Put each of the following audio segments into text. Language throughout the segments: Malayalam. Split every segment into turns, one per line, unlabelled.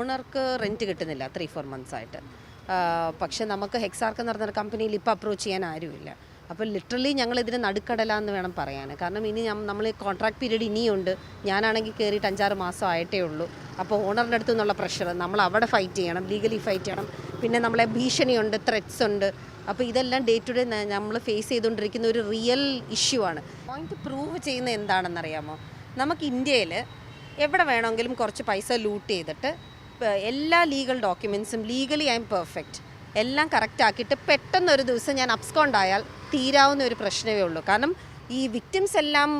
ഓണർക്ക് റെൻറ്റ് കിട്ടുന്നില്ല 3-4 months ആയിട്ട്. പക്ഷെ നമുക്ക് ഹെക്സാർക്ക് എന്ന് പറഞ്ഞ കമ്പനിയിൽ ഇപ്പോൾ അപ്രോച്ച് ചെയ്യാൻ ആരുമില്ല. അപ്പോൾ ലിറ്ററലി ഞങ്ങളിതിന് നടുക്കടലാന്ന് വേണം പറയാൻ. കാരണം ഇനി നമ്മൾ കോൺട്രാക്ട് പീരീഡ് ഇനിയുണ്ട്. ഞാനാണെങ്കിൽ കയറിയിട്ട് 5-6 മാസം ആയിട്ടേ ഉള്ളൂ. അപ്പോൾ ഓണറിൻ്റെ അടുത്തു നിന്നുള്ള പ്രഷർ നമ്മൾ അവിടെ ഫൈറ്റ് ചെയ്യണം, ലീഗലി ഫൈറ്റ് ചെയ്യണം. പിന്നെ നമ്മളെ ഭീഷണിയുണ്ട്, ത്രെറ്റ്സ് ഉണ്ട്. അപ്പോൾ ഇതെല്ലാം ഡേ ടു ഡേ നമ്മൾ ഫേസ് ചെയ്തുകൊണ്ടിരിക്കുന്ന ഒരു റിയൽ ഇഷ്യൂ ആണ്. പോയിന്റ് പ്രൂവ് ചെയ്യുന്നത് എന്താണെന്നറിയാമോ? നമുക്ക് ഇന്ത്യയിൽ എവിടെ വേണമെങ്കിലും കുറച്ച് പൈസ ലൂട്ട് ചെയ്തിട്ട് എല്ലാ ലീഗൽ ഡോക്യുമെൻറ്റ്സും ലീഗലി ഐ എം പെർഫെക്റ്റ് എല്ലാം കറക്റ്റ് ആക്കിയിട്ട് പെട്ടെന്നൊരു ദിവസം ഞാൻ അബ്സ്കോണ്ട് ആയാൽ തീരാവുന്ന ഒരു പ്രശ്നമേ ഉള്ളൂ. കാരണം ഈ വിക്ടിംസ് എല്ലാം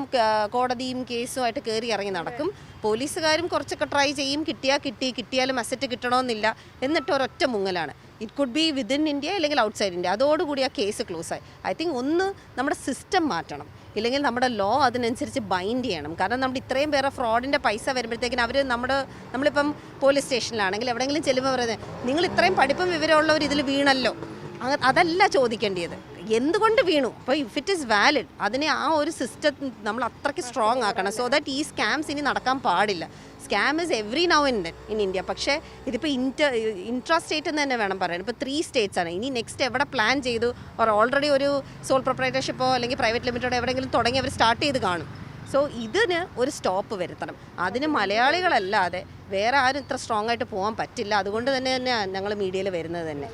കോടതിയും കേസുമായിട്ട് കയറി ഇറങ്ങി നടക്കും. പോലീസുകാരും കുറച്ചൊക്കെ ട്രൈ ചെയ്യും, കിട്ടിയാലും അസറ്റ് കിട്ടണമെന്നില്ല. എന്നിട്ട് ഒരൊറ്റ മുങ്ങലാണ്. It could be within India അല്ലെങ്കിൽ ഔട്ട്സൈഡ് ഇന്ത്യ. അതോടുകൂടി ആ കേസ് ക്ലോസ് ആയി. ഐ തിങ്ക് ഒന്ന് നമ്മുടെ സിസ്റ്റം മാറ്റണം, ഇല്ലെങ്കിൽ നമ്മുടെ ലോ അതിനനുസരിച്ച് ബൈൻഡ് ചെയ്യണം. കാരണം നമ്മുടെ ഇത്രയും പേരെ ഫ്രോഡിൻ്റെ പൈസ വരുമ്പോഴത്തേക്കിന് അവർ നമ്മളിപ്പം പോലീസ് സ്റ്റേഷനിലാണെങ്കിൽ എവിടെയെങ്കിലും ചെല്ലുമ്പോൾ പറയുന്നത് നിങ്ങൾ ഇത്രയും പഠിപ്പും വിവരമുള്ളവർ ഇതിൽ വീണല്ലോ, അതല്ല ചോദിക്കേണ്ടത്, എന്തുകൊണ്ട് വീണു. അപ്പോൾ ഇഫ് ഇറ്റ് ഈസ് വാലിഡ് അതിനെ ആ ഒരു സിസ്റ്റം നമ്മൾ അത്രയ്ക്ക് സ്ട്രോങ് ആക്കണം. സോ ദാറ്റ് ഈ സ്കാംസ് ഇനി നടക്കാൻ പാടില്ല. Scam is every now and then in India. പക്ഷേ ഇതിപ്പോൾ ഇൻട്രാ സ്റ്റേറ്റ് എന്ന് തന്നെ വേണം പറയാൻ. ഇപ്പോൾ 3 states ആണ്. ഇനി നെക്സ്റ്റ് എവിടെ പ്ലാൻ ചെയ്തു ഓൾറെഡി ഒരു സോൾ പ്രൊപ്രൈറ്റർഷിപ്പോ അല്ലെങ്കിൽ പ്രൈവറ്റ് ലിമിറ്റഡോ എവിടെയെങ്കിലും തുടങ്ങി അവർ സ്റ്റാർട്ട് ചെയ്ത് കാണും. സോ ഇതിന് ഒരു സ്റ്റോപ്പ് വരുത്തണം. അതിന് മലയാളികളല്ലാതെ വേറെ ആരും ഇത്ര സ്ട്രോങ് ആയിട്ട് പോകാൻ പറ്റില്ല. അതുകൊണ്ട് തന്നെയാണ് ഞങ്ങൾ മീഡിയയിൽ വരുന്നത് തന്നെ.